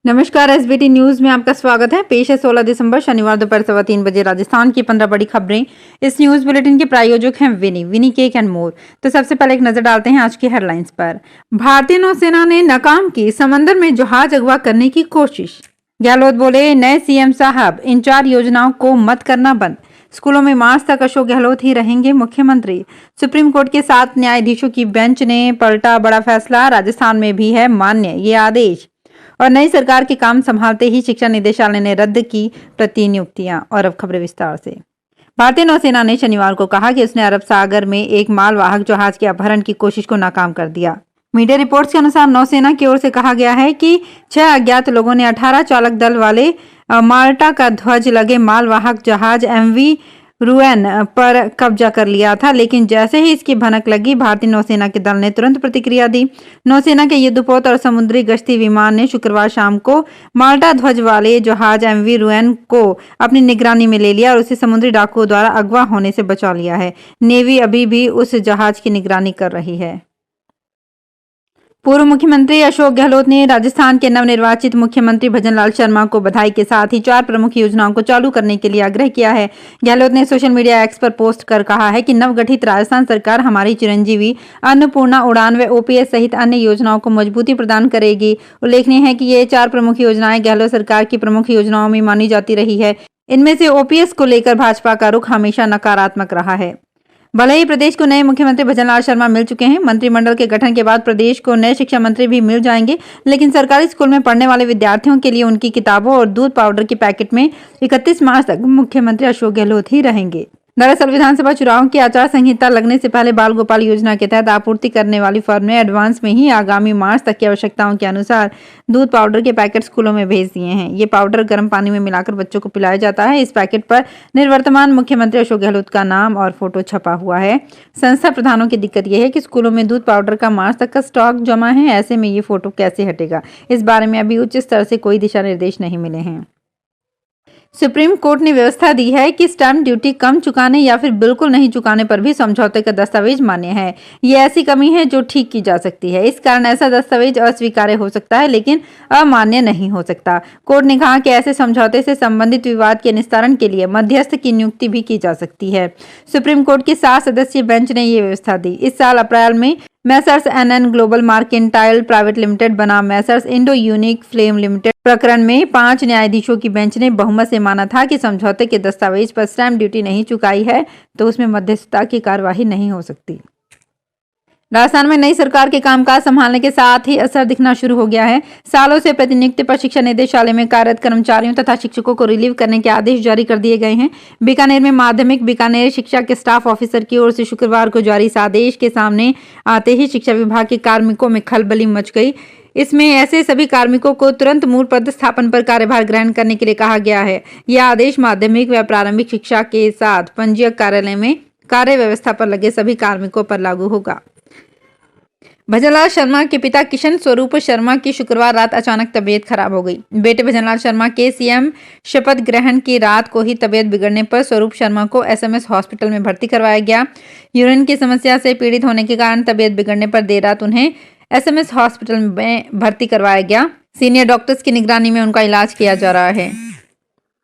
नमस्कार। SBT news में आपका स्वागत है। पेश है 16 दिसंबर शनिवार दोपहर 3:15 राजस्थान की 15 बड़ी खबरें। इस न्यूज बुलेटिन के प्रायोजक हैं विनी केक एंड मोर। तो सबसे पहले एक नजर डालते हैं आज की हेडलाइंस पर। भारतीय नौसेना ने नाकाम की समंदर में जहाज अगवा करने की कोशिश। गहलोत बोले, नए सीएम साहब इन 4 योजनाओं को मत करना बंद। स्कूलों में मार्च तक अशोक गहलोत ही रहेंगे मुख्यमंत्री। सुप्रीम कोर्ट के 7 न्यायाधीशों की बेंच ने पलटा बड़ा फैसला। राजस्थान में भी है मान्य ये आदेश। और नई सरकार के काम संभालते ही शिक्षा निदेशालय ने रद्द की प्रतिनियुक्तियां। और अब खबरें विस्तार से। भारतीय नौसेना ने शनिवार को कहा कि उसने अरब सागर में एक मालवाहक जहाज के अपहरण की कोशिश को नाकाम कर दिया। मीडिया रिपोर्ट्स के अनुसार नौसेना की ओर से कहा गया है कि 6 अज्ञात लोगों ने 18 चालक दल वाले माल्टा का ध्वज लगे मालवाहक जहाज एमवी रुएन पर कब्जा कर लिया था, लेकिन जैसे ही इसकी भनक लगी भारतीय नौसेना के दल ने तुरंत प्रतिक्रिया दी। नौसेना के युद्धपोत और समुद्री गश्ती विमान ने शुक्रवार शाम को माल्टा ध्वज वाले जहाज एमवी रुएन को अपनी निगरानी में ले लिया और उसे समुद्री डाकुओं द्वारा अगवा होने से बचा लिया है। नेवी अभी भी उस जहाज की निगरानी कर रही है। पूर्व मुख्यमंत्री अशोक गहलोत ने राजस्थान के नवनिर्वाचित मुख्यमंत्री भजनलाल शर्मा को बधाई के साथ ही 4 प्रमुख योजनाओं को चालू करने के लिए आग्रह किया है। गहलोत ने सोशल मीडिया एक्स पर पोस्ट कर कहा है कि नवगठित राजस्थान सरकार हमारी चिरंजीवी अन्नपूर्णा उड़ान व ओपीएस सहित अन्य योजनाओं को मजबूती प्रदान करेगी। उल्लेखनीय है कि ये 4 प्रमुख योजनाएं गहलोत सरकार की प्रमुख योजनाओं में मानी जाती रही है। इनमें से ओपीएस को लेकर भाजपा का रुख हमेशा नकारात्मक रहा है। भले ही प्रदेश को नए मुख्यमंत्री भजनलाल शर्मा मिल चुके हैं, मंत्रिमंडल के गठन के बाद प्रदेश को नए शिक्षा मंत्री भी मिल जाएंगे, लेकिन सरकारी स्कूल में पढ़ने वाले विद्यार्थियों के लिए उनकी किताबों और दूध पाउडर के पैकेट में 31 मार्च तक मुख्यमंत्री अशोक गहलोत ही रहेंगे। दरअसल विधानसभा चुनाव की आचार संहिता लगने से पहले बाल गोपाल योजना के तहत आपूर्ति करने वाली फर्म ने एडवांस में ही आगामी मार्च तक की आवश्यकताओं के अनुसार दूध पाउडर के पैकेट स्कूलों में भेज दिए हैं। ये पाउडर गर्म पानी में मिलाकर बच्चों को पिलाया जाता है। इस पैकेट पर निवर्तमान मुख्यमंत्री अशोक गहलोत का नाम और फोटो छपा हुआ है। संस्था प्रधानों की दिक्कत यह है कि स्कूलों में दूध पाउडर का मार्च तक का स्टॉक जमा है। ऐसे में ये फोटो कैसे हटेगा, इस बारे में अभी उच्च स्तर से कोई दिशा निर्देश नहीं मिले हैं। सुप्रीम कोर्ट ने व्यवस्था दी है कि स्टैंप ड्यूटी कम चुकाने या फिर बिल्कुल नहीं चुकाने पर भी समझौते का दस्तावेज मान्य है। ये ऐसी कमी है जो ठीक की जा सकती है। इस कारण ऐसा दस्तावेज अस्वीकार्य हो सकता है, लेकिन अमान्य नहीं हो सकता। कोर्ट ने कहा कि ऐसे समझौते से संबंधित विवाद के निस्तारण के लिए मध्यस्थ की नियुक्ति भी की जा सकती है। सुप्रीम कोर्ट की 7 सदस्यीय बेंच ने ये व्यवस्था दी। इस साल अप्रैल में Messrs NN Global Mercantile Private Limited बनाम Messrs Indo Unique Flame Limited प्रकरण में 5 न्यायाधीशों की बेंच ने बहुमत से माना था कि समझौते के दस्तावेज पर स्टैंप ड्यूटी नहीं चुकाई है तो उसमें मध्यस्थता की कार्यवाही नहीं हो सकती। राजस्थान में नई सरकार के कामकाज संभालने के साथ ही असर दिखना शुरू हो गया है। सालों से प्रतिनियुक्ति पर शिक्षा निदेशालय में कार्यरत कर्मचारियों तथा शिक्षकों को रिलीव करने के आदेश जारी कर दिए गए हैं। बीकानेर में माध्यमिक बीकानेर शिक्षा के स्टाफ ऑफिसर की ओर से शुक्रवार को जारी इस आदेश के सामने आते ही शिक्षा विभाग के कार्मिकों में खलबली मच गई। इसमें ऐसे सभी कार्मिकों को तुरंत मूल पदस्थापन पर कार्यभार ग्रहण करने के लिए कहा गया है। यह आदेश माध्यमिक व प्रारंभिक शिक्षा के साथ पंजीयक कार्यालय में कार्य व्यवस्था पर लगे सभी कार्मिकों पर लागू होगा। भजनलाल शर्मा के पिता किशन स्वरूप शर्मा की शुक्रवार रात अचानक तबीयत खराब हो गई। बेटे भजनलाल शर्मा के सीएम शपथ ग्रहण की रात को ही तबीयत बिगड़ने पर स्वरूप शर्मा को एसएमएस हॉस्पिटल में भर्ती करवाया गया। यूरिन की समस्या से पीड़ित होने के कारण तबीयत बिगड़ने पर देर रात उन्हें एसएमएस हॉस्पिटल में भर्ती करवाया गया। सीनियर डॉक्टर्स की निगरानी में उनका इलाज किया जा रहा है।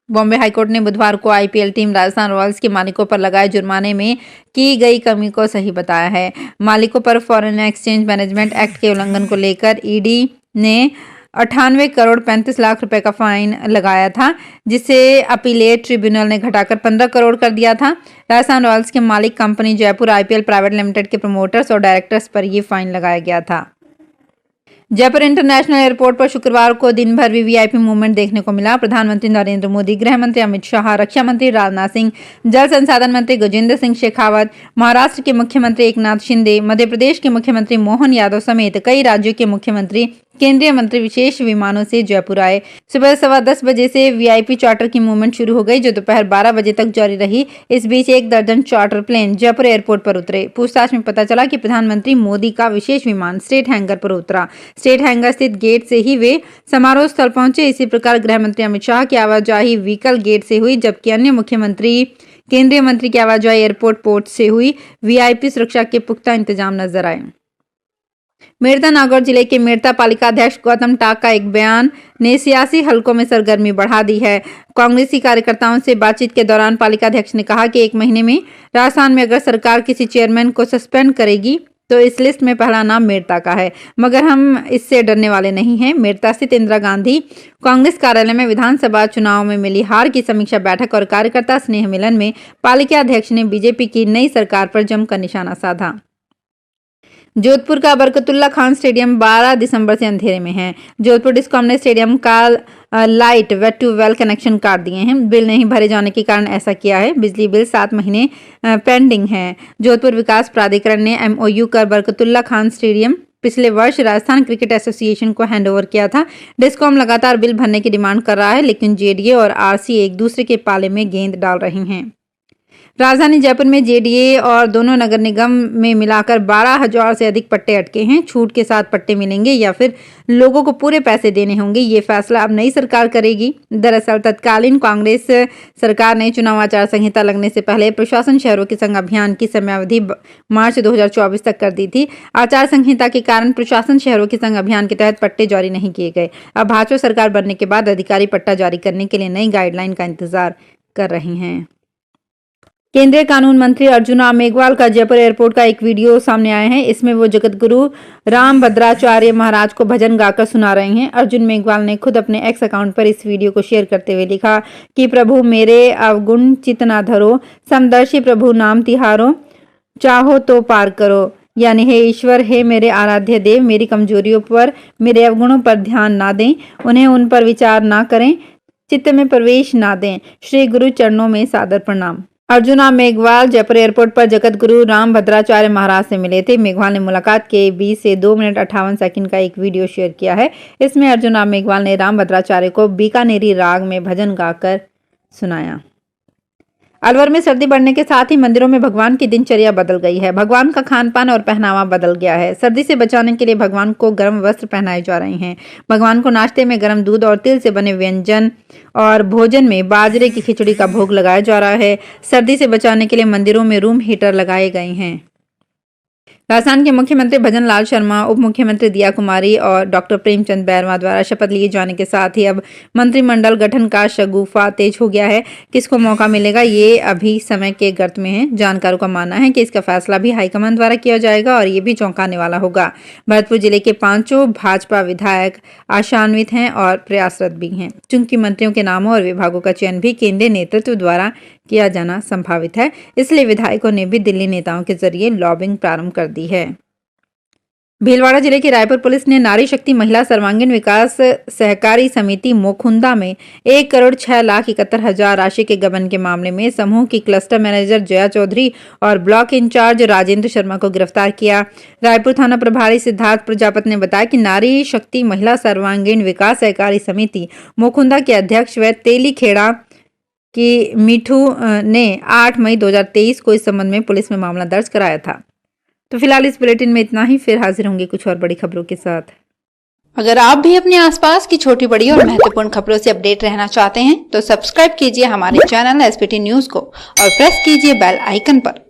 बॉम्बे हाईकोर्ट ने बुधवार को आईपीएल टीम राजस्थान रॉयल्स के मालिकों पर लगाए जुर्माने में की गई कमी को सही बताया है। मालिकों पर फॉरेन एक्सचेंज मैनेजमेंट एक्ट के उल्लंघन को लेकर ईडी ने 98 करोड़ 35 लाख रुपए का फाइन लगाया था, जिसे अपीलेट ट्रिब्यूनल ने घटाकर 15 करोड़ कर दिया था। राजस्थान रॉयल्स के मालिक company Jaipur IPL private limited के प्रमोटर्स और डायरेक्टर्स पर यह फाइन लगाया गया था। जयपुर इंटरनेशनल एयरपोर्ट पर शुक्रवार को दिन भर वीवीआईपी मूवमेंट देखने को मिला। प्रधानमंत्री नरेंद्र मोदी, गृह मंत्री अमित शाह, रक्षा मंत्री राजनाथ सिंह, जल संसाधन मंत्री गजेंद्र सिंह शेखावत, महाराष्ट्र के मुख्यमंत्री एकनाथ शिंदे, मध्य प्रदेश के मुख्यमंत्री मोहन यादव समेत कई राज्यों के मुख्यमंत्री, केंद्रीय मंत्री विशेष विमानों से जयपुर आए। सुबह 10:15 बजे से वीआईपी चार्टर की मूवमेंट शुरू हो गई, जो दोपहर 12 बजे तक जारी रही। इस बीच 1 दर्जन चार्टर प्लेन जयपुर एयरपोर्ट पर उतरे। पूछताछ में पता चला कि प्रधानमंत्री मोदी का विशेष विमान स्टेट हैंगर पर उतरा। स्टेट हैंगर स्थित गेट से ही वे समारोह स्थल पहुंचे। इसी प्रकार गृह मंत्री अमित शाह की आवाजाही व्हीकल गेट से हुई, जबकि अन्य मुख्यमंत्री, केंद्रीय मंत्री की आवाजाही एयरपोर्ट पोर्ट से हुई। वीआईपी सुरक्षा के पुख्ता इंतजाम नजर आए। मेड़ता नागौर जिले के मेड़ता पालिका अध्यक्ष गौतम टाक का एक बयान ने सियासी हलकों में सरगर्मी बढ़ा दी है। कांग्रेसी कार्यकर्ताओं से बातचीत के दौरान पालिका अध्यक्ष ने कहा कि 1 महीने में राजस्थान में अगर सरकार किसी चेयरमैन को सस्पेंड करेगी तो इस लिस्ट में पहला नाम मेड़ता का है, मगर हम इससे डरने वाले नहीं हैं। मेड़ता स्थित इंदिरा गांधी कांग्रेस कार्यालय में विधानसभा चुनाव में मिली हार की समीक्षा बैठक और कार्यकर्ता स्नेह मिलन में पालिका अध्यक्ष ने बीजेपी की नई सरकार पर जमकर निशाना साधा। जोधपुर का बरकतुल्ला खान स्टेडियम 12 दिसंबर से अंधेरे में है। जोधपुर डिस्कॉम ने स्टेडियम का लाइट वेट टू वेल कनेक्शन काट दिए हैं। बिल नहीं भरे जाने के कारण ऐसा किया है। बिजली बिल 7 महीने पेंडिंग है। जोधपुर विकास प्राधिकरण ने MOU कर बरकतुल्ला खान स्टेडियम पिछले वर्ष राजस्थान क्रिकेट एसोसिएशन को हैंडओवर किया था। डिस्कॉम लगातार बिल भरने की डिमांड कर रहा है, लेकिन JDA और RC एक दूसरे के पाले में गेंद डाल रही हैं। राजधानी जयपुर में JDA और दोनों नगर निगम में मिलाकर 12,000 से अधिक पट्टे अटके हैं। छूट के साथ पट्टे मिलेंगे या फिर लोगों को पूरे पैसे देने होंगे, ये फैसला अब नई सरकार करेगी। दरअसल तत्कालीन कांग्रेस सरकार ने चुनाव आचार संहिता लगने से पहले प्रशासन शहरों के संग अभियान की समयावधि मार्च 2024 तक कर दी थी। आचार संहिता के कारण प्रशासन शहरों के संग अभियान के तहत पट्टे जारी नहीं किए गए। अब भाजपा सरकार बनने के बाद अधिकारी पट्टा जारी करने के लिए नई गाइडलाइन का इंतजार कर रही हैं। केंद्रीय कानून मंत्री अर्जुन राम मेघवाल का जयपुर एयरपोर्ट का एक वीडियो सामने आया है। इसमें वो जगत गुरु रामभद्राचार्य महाराज को भजन गाकर सुना रहे हैं। अर्जुन मेघवाल ने खुद अपने एक्स अकाउंट पर इस वीडियो को शेयर करते हुए लिखा कि प्रभु मेरे अवगुण चित ना धरो, समदर्शी प्रभु नाम तिहारो, चाहो तो पार करो। यानी हे ईश्वर, हे मेरे आराध्य देव, मेरी कमजोरियों पर, मेरे अवगुणों पर ध्यान ना दें, उन्हें उन पर विचार ना करें, चित्त में प्रवेश ना दें। श्री गुरु चरणों में सादर प्रणाम। अर्जुन राम मेघवाल जयपुर एयरपोर्ट पर जगत गुरु रामभद्राचार्य महाराज से मिले थे। मेघवाल ने मुलाकात के 20 से 2 मिनट 58 सेकंड का एक वीडियो शेयर किया है। इसमें अर्जुन राम मेघवाल ने रामभद्राचार्य को बीकानेरी राग में भजन गाकर सुनाया। अलवर में सर्दी बढ़ने के साथ ही मंदिरों में भगवान की दिनचर्या बदल गई है। भगवान का खान पान और पहनावा बदल गया है। सर्दी से बचाने के लिए भगवान को गर्म वस्त्र पहनाए जा रहे हैं। भगवान को नाश्ते में गर्म दूध और तिल से बने व्यंजन और भोजन में बाजरे की खिचड़ी का भोग लगाया जा रहा है। सर्दी से बचाने के लिए मंदिरों में रूम हीटर लगाए गए हैं। राजस्थान के मुख्यमंत्री भजन लाल शर्मा, उप मुख्यमंत्री दिया कुमारी और डॉक्टर प्रेमचंद बैरवा द्वारा शपथ लिए जाने के साथ ही अब मंत्रिमंडल गठन का शगुफा तेज हो गया है। किसको मौका मिलेगा, ये अभी समय के गर्त में है। जानकारों का मानना है कि इसका फैसला भी हाईकमान द्वारा किया जाएगा और ये भी चौंकाने वाला होगा। भरतपुर जिले के 5 भाजपा विधायक आशान्वित हैं और प्रयासरत भी हैं। चूंकि मंत्रियों के नामों और विभागों का चयन भी केंद्रीय नेतृत्व द्वारा किया जाना संभावित है, इसलिए विधायकों ने भी दिल्ली नेताओं के जरिए लॉबिंग प्रारंभ कर दी है। भीलवाड़ा जिले की रायपुर पुलिस ने नारी शक्ति महिला सर्वांगीण विकास सहकारी समिति मोखुंदा में 1,06,71,000 राशि के गबन के मामले में समूह की क्लस्टर मैनेजर जया चौधरी और ब्लॉक इंचार्ज राजेंद्र शर्मा को गिरफ्तार किया। रायपुर थाना प्रभारी सिद्धार्थ प्रजापति ने बताया कि नारी शक्ति महिला सर्वांगीण विकास सहकारी समिति मोखुंदा के अध्यक्ष व तेली खेड़ा कि मीठू ने 8 मई 2023 को इस संबंध में पुलिस में मामला दर्ज कराया था। तो फिलहाल इस बुलेटिन में इतना ही, फिर हाजिर होंगे कुछ और बड़ी खबरों के साथ। अगर आप भी अपने आसपास की छोटी बड़ी और महत्वपूर्ण खबरों से अपडेट रहना चाहते हैं तो सब्सक्राइब कीजिए हमारे चैनल SPT न्यूज को और प्रेस कीजिए बेल आइकन पर।